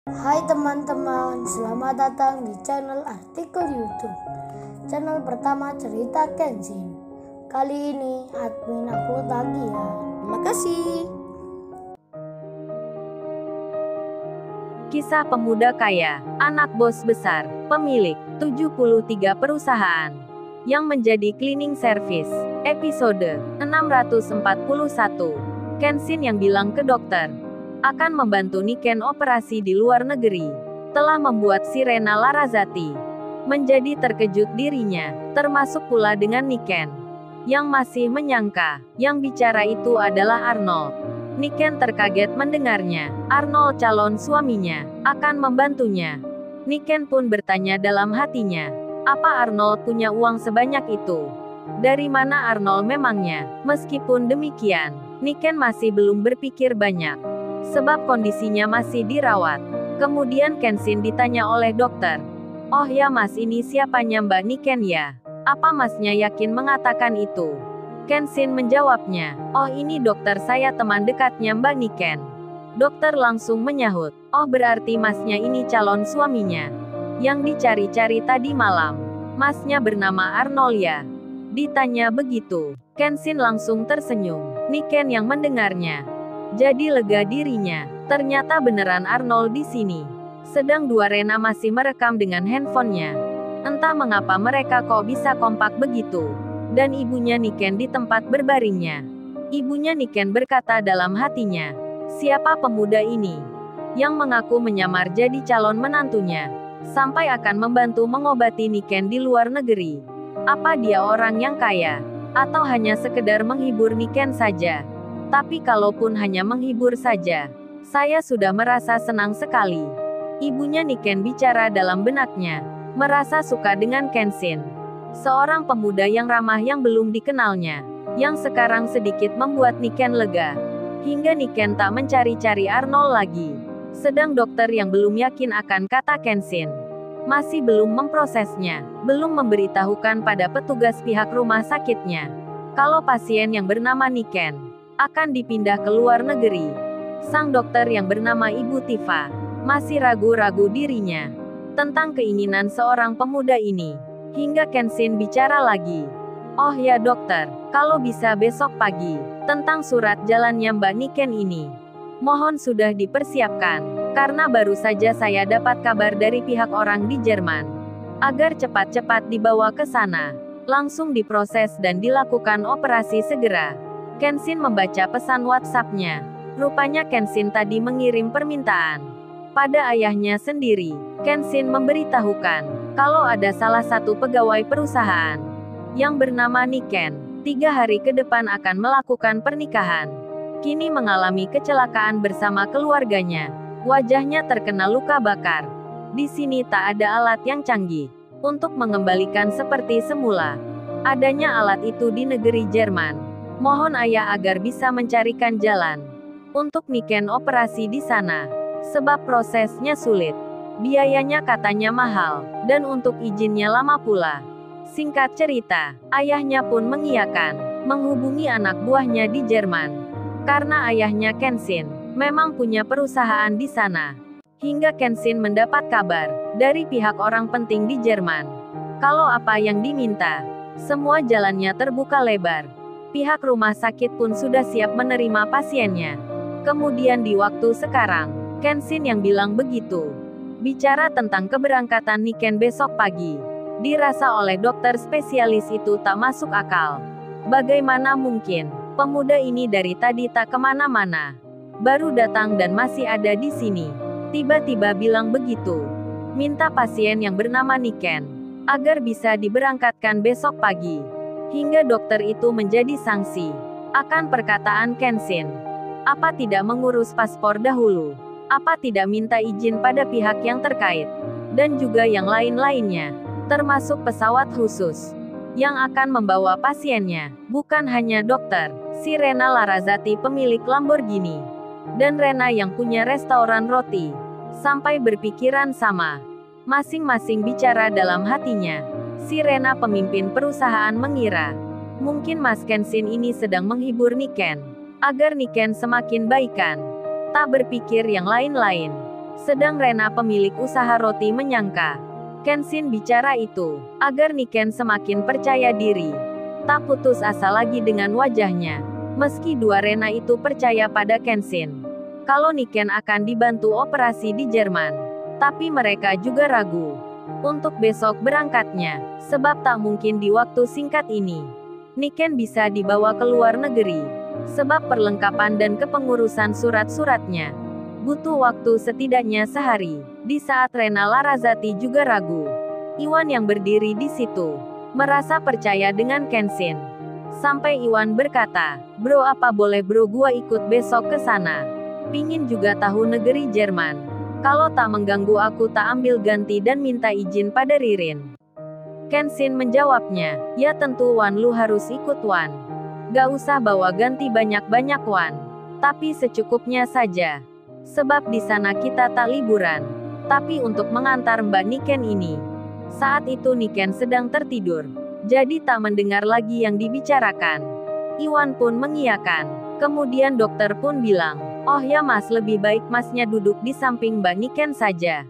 Hai teman-teman, selamat datang di channel artikel YouTube. Channel pertama cerita Kenshin. Kali ini admin upload lagi ya. Terima kasih. Kisah pemuda kaya, anak bos besar, pemilik 73 perusahaan, yang menjadi cleaning service. Episode 641. Kenshin yang bilang ke dokter akan membantu Niken operasi di luar negeri, telah membuat si Rena Larazati menjadi terkejut dirinya, termasuk pula dengan Niken, yang masih menyangka yang bicara itu adalah Arnold. Niken terkaget mendengarnya. Arnold calon suaminya akan membantunya. Niken pun bertanya dalam hatinya, apa Arnold punya uang sebanyak itu? Dari mana Arnold memangnya? Meskipun demikian, Niken masih belum berpikir banyak, sebab kondisinya masih dirawat. Kemudian Kenshin ditanya oleh dokter, "Oh ya mas, ini siapanya Mbak Niken ya? Apa masnya yakin mengatakan itu?" Kenshin menjawabnya, "Oh ini dokter saya, teman dekatnya Mbak Niken." Dokter langsung menyahut, "Oh berarti masnya ini calon suaminya yang dicari-cari tadi malam. Masnya bernama Arnold ya?" Ditanya begitu, Kenshin langsung tersenyum. Niken yang mendengarnya jadi lega dirinya. Ternyata beneran Arnold di sini. Sedang dua Rena masih merekam dengan handphonenya. Entah mengapa mereka kok bisa kompak begitu. Dan ibunya Niken di tempat berbaringnya. Ibunya Niken berkata dalam hatinya, siapa pemuda ini yang mengaku menyamar jadi calon menantunya, sampai akan membantu mengobati Niken di luar negeri? Apa dia orang yang kaya? Atau hanya sekedar menghibur Niken saja? Tapi kalaupun hanya menghibur saja, saya sudah merasa senang sekali. Ibunya Niken bicara dalam benaknya, merasa suka dengan Kenshin. Seorang pemuda yang ramah yang belum dikenalnya, yang sekarang sedikit membuat Niken lega. Hingga Niken tak mencari-cari Arnold lagi. Sedang dokter yang belum yakin akan kata Kenshin masih belum memprosesnya, belum memberitahukan pada petugas pihak rumah sakitnya kalau pasien yang bernama Niken akan dipindah ke luar negeri. Sang dokter yang bernama Ibu Tifa masih ragu-ragu dirinya tentang keinginan seorang pemuda ini. Hingga Kenshin bicara lagi. "Oh ya dokter, kalau bisa besok pagi, tentang surat jalannya Mbak Niken ini, mohon sudah dipersiapkan. Karena baru saja saya dapat kabar dari pihak orang di Jerman, agar cepat-cepat dibawa ke sana, langsung diproses dan dilakukan operasi segera." Kenshin membaca pesan WhatsApp-nya. Rupanya Kenshin tadi mengirim permintaan pada ayahnya sendiri. Kenshin memberitahukan kalau ada salah satu pegawai perusahaan yang bernama Niken 3 hari ke depan akan melakukan pernikahan. Kini mengalami kecelakaan bersama keluarganya. Wajahnya terkena luka bakar. Di sini tak ada alat yang canggih untuk mengembalikan seperti semula. Adanya alat itu di negeri Jerman. Mohon ayah agar bisa mencarikan jalan untuk Niken operasi di sana, sebab prosesnya sulit. Biayanya katanya mahal, dan untuk izinnya lama pula. Singkat cerita, ayahnya pun mengiyakan menghubungi anak buahnya di Jerman. Karena ayahnya Kenshin memang punya perusahaan di sana. Hingga Kenshin mendapat kabar dari pihak orang penting di Jerman kalau apa yang diminta, semua jalannya terbuka lebar. Pihak rumah sakit pun sudah siap menerima pasiennya. Kemudian di waktu sekarang, Kenshin yang bilang begitu. Bicara tentang keberangkatan Niken besok pagi, dirasa oleh dokter spesialis itu tak masuk akal. Bagaimana mungkin pemuda ini dari tadi tak kemana-mana, baru datang dan masih ada di sini? Tiba-tiba bilang begitu. Minta pasien yang bernama Niken agar bisa diberangkatkan besok pagi. Hingga dokter itu menjadi sanksi akan perkataan Kenshin. Apa tidak mengurus paspor dahulu? Apa tidak minta izin pada pihak yang terkait? Dan juga yang lain-lainnya, termasuk pesawat khusus yang akan membawa pasiennya. Bukan hanya dokter, si Rena Larazati pemilik Lamborghini, dan Rena yang punya restoran roti, sampai berpikiran sama. Masing-masing bicara dalam hatinya. Si Rena pemimpin perusahaan mengira mungkin Mas Kenshin ini sedang menghibur Niken agar Niken semakin baikan. Tak berpikir yang lain-lain. Sedang Rena pemilik usaha roti menyangka Kenshin bicara itu agar Niken semakin percaya diri. Tak putus asa lagi dengan wajahnya. Meski dua Rena itu percaya pada Kenshin kalau Niken akan dibantu operasi di Jerman, tapi mereka juga ragu untuk besok berangkatnya, sebab tak mungkin di waktu singkat ini Niken bisa dibawa ke luar negeri, sebab perlengkapan dan kepengurusan surat-suratnya butuh waktu setidaknya sehari. Di saat Rena Larrazati juga ragu, Iwan yang berdiri di situ merasa percaya dengan Kenshin. Sampai Iwan berkata, "Bro, apa boleh bro gua ikut besok ke sana? Pingin juga tahu negeri Jerman. Kalau tak mengganggu aku tak ambil ganti dan minta izin pada Ririn." Kenshin menjawabnya, "Ya tentu Wan, lu harus ikut Wan. Gak usah bawa ganti banyak-banyak Wan. Tapi secukupnya saja. Sebab di sana kita tak liburan. Tapi untuk mengantar Mbak Niken ini." Saat itu Niken sedang tertidur, jadi tak mendengar lagi yang dibicarakan. Iwan pun mengiyakan. Kemudian dokter pun bilang, "Oh ya mas, lebih baik masnya duduk di samping Mbak Niken saja.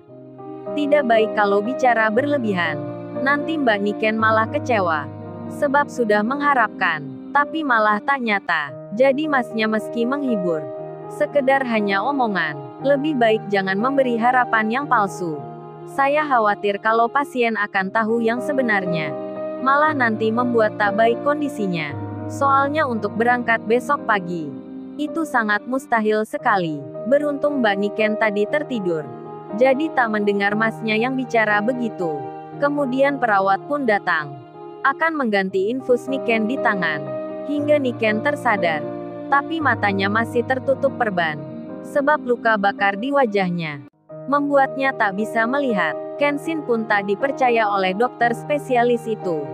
Tidak baik kalau bicara berlebihan. Nanti Mbak Niken malah kecewa. Sebab sudah mengharapkan, tapi malah tak nyata. Jadi masnya meski menghibur, sekedar hanya omongan. Lebih baik jangan memberi harapan yang palsu. Saya khawatir kalau pasien akan tahu yang sebenarnya. Malah nanti membuat tak baik kondisinya. Soalnya untuk berangkat besok pagi, itu sangat mustahil sekali. Beruntung Mbak Niken tadi tertidur, jadi tak mendengar masnya yang bicara begitu." Kemudian perawat pun datang, akan mengganti infus Niken di tangan, hingga Niken tersadar. Tapi matanya masih tertutup perban, sebab luka bakar di wajahnya membuatnya tak bisa melihat. Kenshin pun tak dipercaya oleh dokter spesialis itu,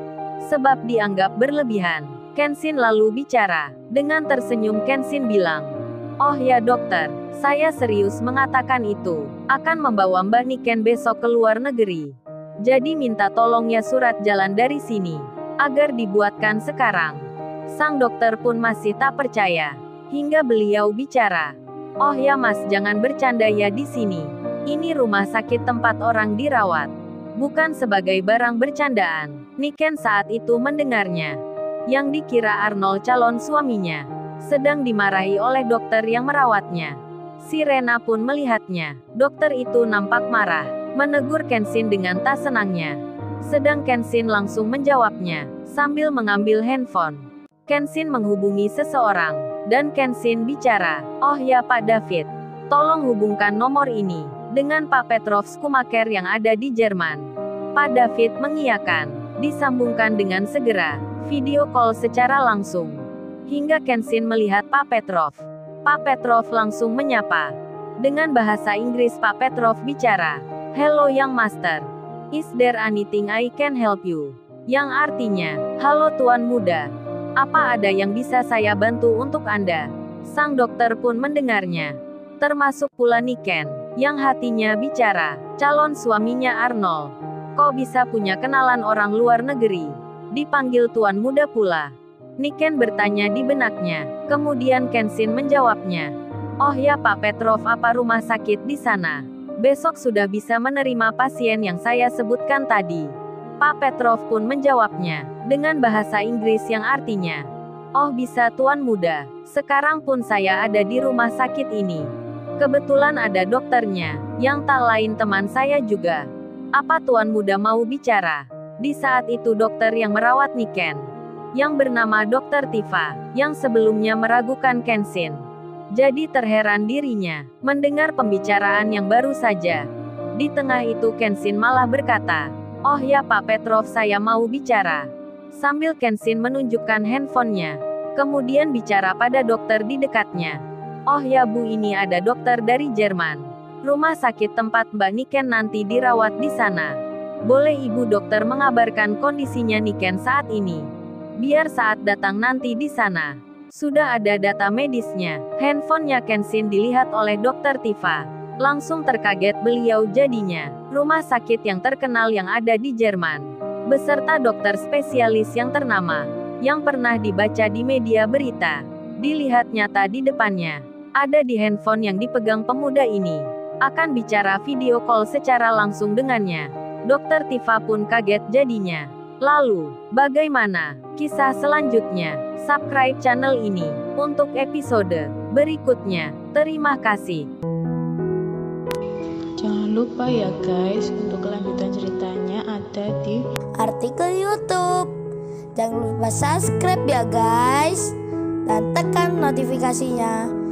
sebab dianggap berlebihan. Kenshin lalu bicara. Dengan tersenyum Kenshin bilang, "Oh ya dokter, saya serius mengatakan itu. Akan membawa Mbak Niken besok ke luar negeri. Jadi minta tolong ya surat jalan dari sini, agar dibuatkan sekarang." Sang dokter pun masih tak percaya, hingga beliau bicara, "Oh ya mas, jangan bercanda ya di sini. Ini rumah sakit tempat orang dirawat, bukan sebagai barang bercandaan." Niken saat itu mendengarnya, yang dikira Arnold calon suaminya, sedang dimarahi oleh dokter yang merawatnya. Si Rena pun melihatnya. Dokter itu nampak marah, menegur Kenshin dengan tak senangnya. Sedang Kenshin langsung menjawabnya, sambil mengambil handphone. Kenshin menghubungi seseorang, dan Kenshin bicara, "Oh ya Pak David, tolong hubungkan nomor ini dengan Pak Petrov Schumacher yang ada di Jerman." Pak David mengiyakan, disambungkan dengan segera, video call secara langsung. Hingga Kenshin melihat Pak Petrov. Pak Petrov langsung menyapa. Dengan bahasa Inggris Pak Petrov bicara, "Hello young master. Is there anything I can help you?" Yang artinya, "Halo tuan muda. Apa ada yang bisa saya bantu untuk Anda?" Sang dokter pun mendengarnya. Termasuk pula Niken, yang hatinya bicara, calon suaminya Arnold. Kok bisa punya kenalan orang luar negeri? Dipanggil tuan muda pula. Niken bertanya di benaknya. Kemudian Kenshin menjawabnya, "Oh ya Pak Petrov, apa rumah sakit di sana besok sudah bisa menerima pasien yang saya sebutkan tadi?" Pak Petrov pun menjawabnya, dengan bahasa Inggris yang artinya, "Oh bisa tuan muda, sekarang pun saya ada di rumah sakit ini. Kebetulan ada dokternya, yang tak lain teman saya juga. Apa tuan muda mau bicara?" Di saat itu dokter yang merawat Niken, yang bernama Dr. Tifa, yang sebelumnya meragukan Kenshin, jadi terheran dirinya mendengar pembicaraan yang baru saja. Di tengah itu Kenshin malah berkata, "Oh ya Pak Petrov, saya mau bicara." Sambil Kenshin menunjukkan handphonenya, kemudian bicara pada dokter di dekatnya. "Oh ya Bu, ini ada dokter dari Jerman. Rumah sakit tempat Mbak Niken nanti dirawat di sana. Boleh Ibu dokter mengabarkan kondisinya Niken saat ini? Biar saat datang nanti di sana sudah ada data medisnya." Handphonenya Kenshin dilihat oleh Dr. Tifa. Langsung terkaget beliau jadinya. Rumah sakit yang terkenal yang ada di Jerman, beserta dokter spesialis yang ternama, yang pernah dibaca di media berita, dilihat nyata di depannya. Ada di handphone yang dipegang pemuda ini. akan bicara video call secara langsung dengannya. Dokter Tifa pun kaget jadinya. Lalu, bagaimana kisah selanjutnya? Subscribe channel ini untuk episode berikutnya. Terima kasih. Jangan lupa ya guys, untuk kelanjutan ceritanya ada di artikel YouTube. Jangan lupa subscribe ya guys, dan tekan notifikasinya